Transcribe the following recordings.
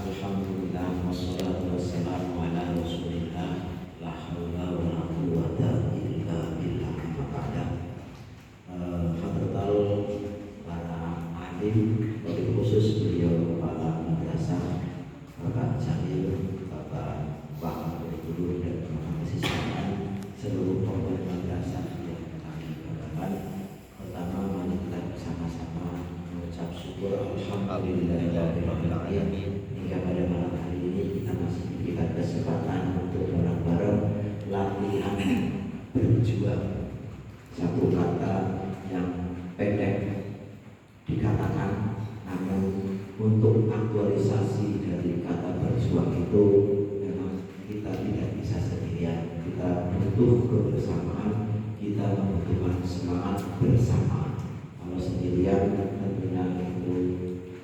Alhamdulillah wassalatu wassalamu ala Rasulillah la haula wala quwwata illa billah. Hadratul para alim, wabil khusus beliau kepala madrasah Bapak Jamil, Bapak Guru dan teman-teman siswaan, seluruh pengurus madrasah yang kami banggakan. Pertama, mari kita bersama-sama mengucap syukur alhamdulillahirabbil alamin hingga pada malam hari ini kita masih diberikan kesempatan untuk bareng-bareng latihan berjuang. Satu kata yang pendek dikatakan, namun untuk aktualisasi dari kata berjuang itu memang kita tidak bisa sendirian. Kita butuh kebersamaan, kita membutuhkan semangat bersama. Kalau sendirian tentunya itu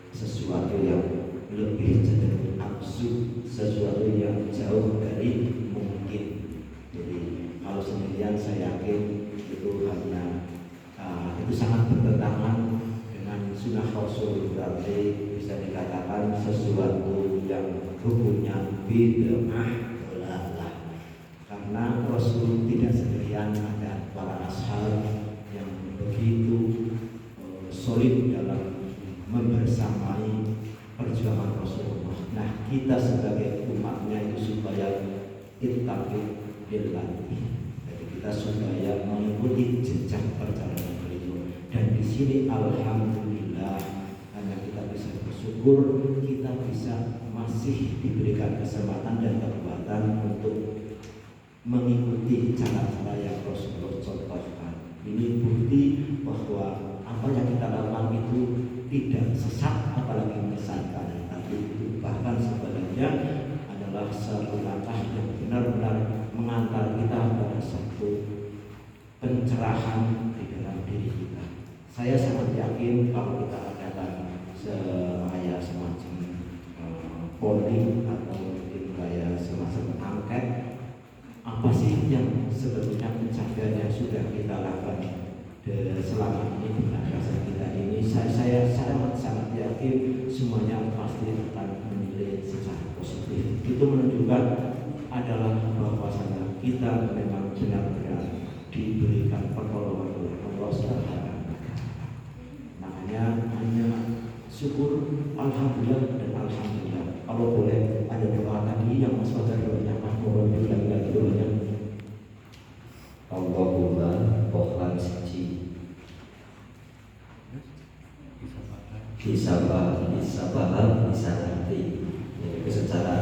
sesuatu yang lebih cenderung absurd, sesuatu yang jauh dari mungkin. Jadi kalau sendirian saya yakin itu hanya itu sangat bertentangan dengan sunnah Rasul, berarti bisa dikatakan sesuatu yang hukumnya bid'ah dolalah. Karena Rasul tidak sendirian, ada para ashab yang begitu solid dalam membersamai perjuangan Rasulullah. Nah, kita sebagai umatnya itu supaya ittaqi billati. Jadi kita supaya mengikuti jejak perjalanan beliau. Dan di sini alhamdulillah hanya kita bisa bersyukur kita bisa masih diberikan kesempatan dan kekuatan untuk mengikuti cara-cara yang Rasulullah contohkan. Ini bukti bahwa apa yang kita lakukan itu tidak sesat, apalagi menyesatkan, tapi itu bahkan sebenarnya adalah satu langkah yang benar-benar mengantar kita pada satu pencerahan di dalam diri kita. Saya sangat yakin kalau kita adakan kayak semacam polling atau mungkin kayak semacam angket, apa sih yang sebetulnya pencapaian yang sudah kita lakukan selama ini di madrasah kita ini, saya sangat yakin semuanya pasti akan menilai secara positif. Itu menunjukkan adalah bahwasanya kita memang benar-benar diberikan pertolongan oleh Allah Subhanahu. Makanya hanya syukur, alhamdulillah dan alhamdulillah. Kalau boleh ada doa tadi yang Mas Fajar doanya, mohon lagi doanya. Allahumma pohlan siji bisa paham, bisa ngerti. Jadi secara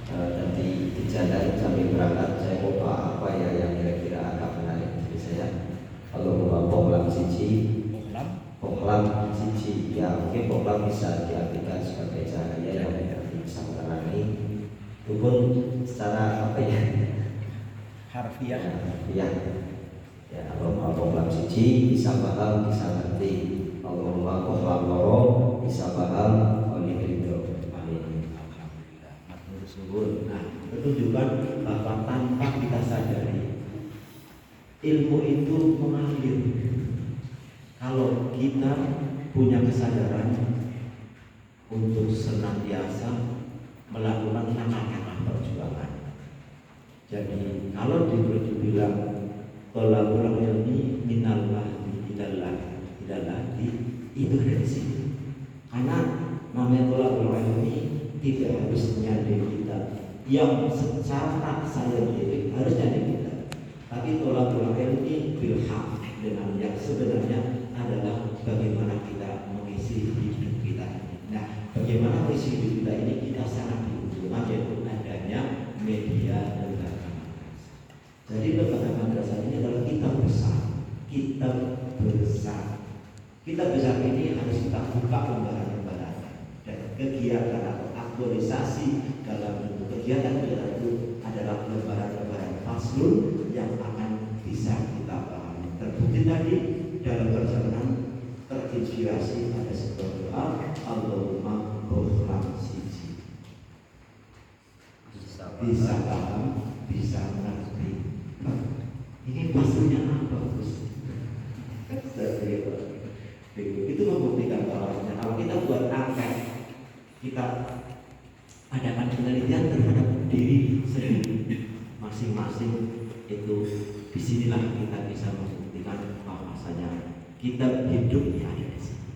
nanti dijalan sambil berangkat saya lupa apa ya yang kira-kira agak menarik. Jadi saya Allahumma pohlan siji, pohlan siji, ya mungkin pohlan bisa diartikan sebagai cahaya yang bisa menerangi. Itu pun secara apa ya? Harfiah. Ya, Allahumma pohlan siji bisa paham, bisa ngerti. Allahumma pohlan loro bisa paham, oleh ridho. Amin. Alhamdulillah. Matur suwun. Nah, itu tunjukkan bahwa tanpa kita sadari ilmu itu mengalir. Kalau kita punya kesadaran untuk senantiasa melakukan langkah-langkah perjuangan. Jadi kalau dibilang tolabul ilmi minallah idallah itu dari sini. Karena namanya tolabul ilmi tidak harus nyari kita yang secara saintifik harus nyari kita, tapi tolabul ilmi bilhaq dengan yang sebenarnya adalah bagaimana kita mengisi hidup kita. Nah, bagaimana mengisi hidup kita ini kita sangat diuntungkan yaitu adanya media dan lembaga madrasah. Jadi lembaga madrasah ini adalah kita besar. Kita besar ini harus kita buka lembaran-lembaran dan kegiatan atau aktualisasi dalam bentuk kegiatan kita itu adalah lembaran-lembaran faslun yang akan bisa kita pahami. Terbukti tadi dalam perjalanan terinspirasi pada sebuah doa, Allahumma pohlan siji bisa paham, bisa mengerti. Ini pasalnya apa, Gus? Itu membuktikan bahwa kalau kita buat angket, kita adakan penelitian terhadap diri sendiri masing-masing. Itu disinilah kita bisa membuktikan bahwasanya kita hidupnya ada di sini,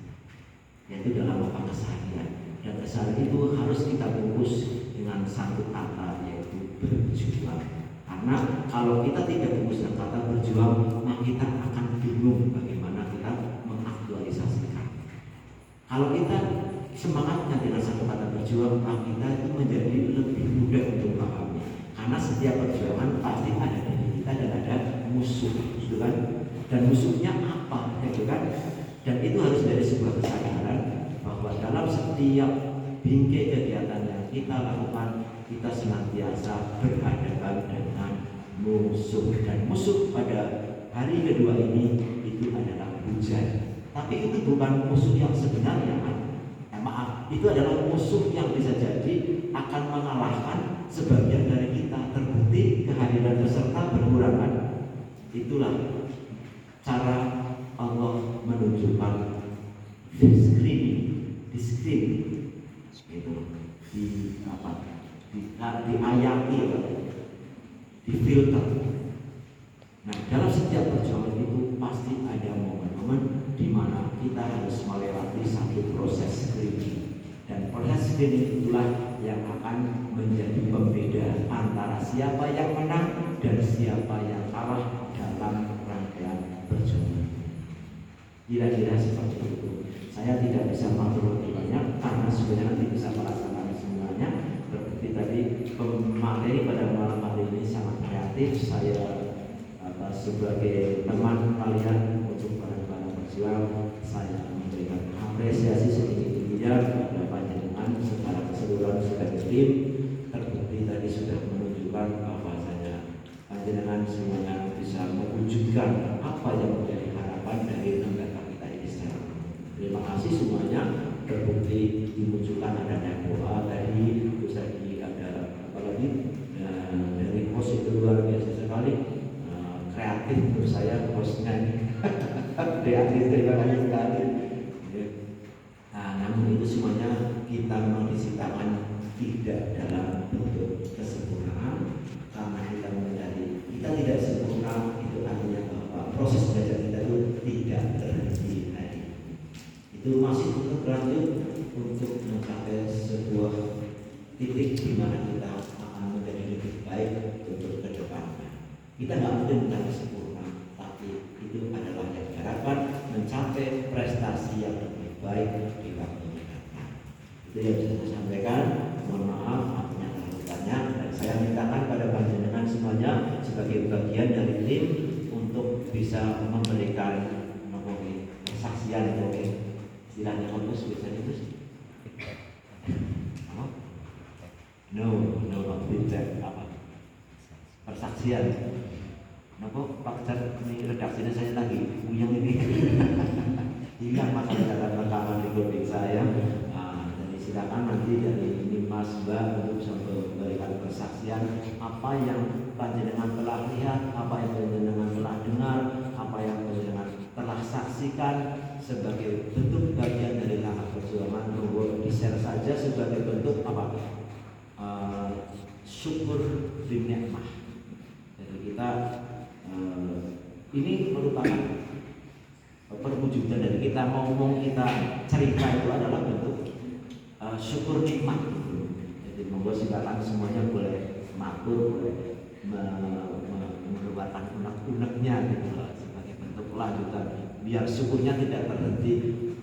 yaitu dalam apa keseharian. Dan keseharian itu harus kita bungkus dengan satu kata, yaitu berjuang. Karena kalau kita tidak bungkus dengan kata berjuang, maka kita akan bingung bagaimana kita mengaktualisasikan. Kalau kita semangatnya dengan satu kata berjuang, maka kita itu menjadi lebih mudah untuk memahami. Karena setiap perjuangan pasti ada dari kita dan ada musuh, gitu kan? Dan musuhnya apa, gitu kan? Dan itu harus dari sebuah kesadaran bahwa dalam setiap bingkai kegiatan yang kita lakukan, kita senantiasa berhadapan dengan musuh. Dan musuh pada hari kedua ini itu adalah hujan. Tapi itu bukan musuh yang sebenarnya. Maaf, itu adalah musuh yang bisa jadi akan mengalahkan sebagian dari kita. Terbukti kehadiran peserta berkurang. Itulah cara Allah menunjukkan diskrim itu diayati, difilter. Nah, dalam setiap perjuangan itu pasti ada momen-momen di mana kita harus melewati satu proses screening. Dan proses screening itulah yang akan menjadi pembeda antara siapa yang menang dan siapa yang kalah dalam rangkaian perjuangan. Kira-kira seperti itu. Saya tidak bisa matur lebih banyak karena sebenarnya nanti bisa melaksanakan semuanya. Seperti tadi materi pada malam hari ini sangat kreatif. Saya sebagai teman kalian untuk para berjuang, saya memberikan apresiasi setinggi-tingginya kepada panjenengan secara keseluruhan sebagai tim. Terbukti tadi sudah menunjukkan bahwasanya panjenengan semuanya bisa mewujudkan apa yang menjadi harapan dari negara kita ini sekarang. Terima kasih semuanya. Terbukti dimunculkan ada doa tadi, terus lagi ada apa lagi dari host itu luar biasa sekali. Kreatif menurut saya hostnya ini kreatif, terima kasih sekali. Nah, namun itu semuanya kita mengisikan tidak dalam bentuk kesempurnaan, karena kita menyadari kita tidak sempurna. Itu artinya bahwa proses belajar kita itu tidak terhenti hari. Itu masih tetap berlanjut untuk mencapai sebuah titik di mana kita akan menjadi lebih baik untuk ke depannya. Kita nggak mungkin mencapai sempurna, tapi itu adalah yang diharapkan, mencapai prestasi yang lebih baik di waktu mendatang. Itu yang bisa saya sampaikan. Mohon maaf apabila ada pertanyaan, dan saya mintakan pada panjenengan semuanya sebagai bagian dari tim untuk bisa memberikan kesaksian. Oke, istilahnya kampus bisa itu. No, not with that. Apa? Persaksian. Kenapa Pak Kejar ini redaksinya saya lagi uyang ini. Hilang masalah dalam rekaman recording saya. Jadi silakan nanti dari ini Mas Mbak untuk bisa memberikan persaksian apa yang panjenengan telah lihat, apa yang panjenengan telah dengar, apa yang panjenengan telah saksikan sebagai bentuk bagian dari langkah perjuangan. Monggo di-share saja sebagai bentuk apa? Syukur binikmah. Jadi kita ini merupakan perwujudan dari kita ngomong, kita cerita itu adalah bentuk syukur nikmat. Jadi monggo silakan semuanya boleh matur, boleh mengeluarkan unek-uneknya gitu sebagai bentuk kelanjutan. Biar syukurnya tidak terhenti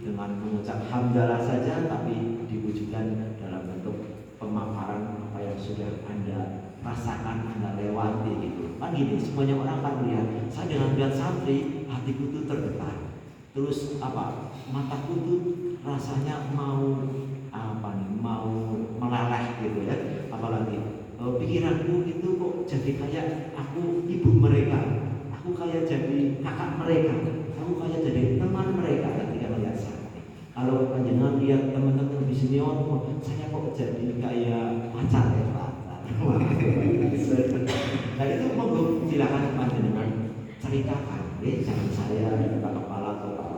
dengan mengucap hamdalah saja, tapi diwujudkan dalam bentuk pemaparan apa yang sudah Anda rasakan, Anda lewati gitu. Kan gini, semuanya orang akan melihat. Saya dengan melihat santri, hatiku tuh tergetar. Terus apa? Mataku tuh rasanya mau mau meleleh gitu ya. Apalagi pikiranku itu kok jadi kayak aku ibu mereka, aku kayak jadi kakak mereka, aku kayak jadi teman mereka ketika melihat santri. Kalau panjenengan lihat teman-teman di sini, saya kok jadi kayak pacar ya Pak. Nah itu monggo silakan panjenengan ceritakan, jangan saya Pak Kepala atau Pak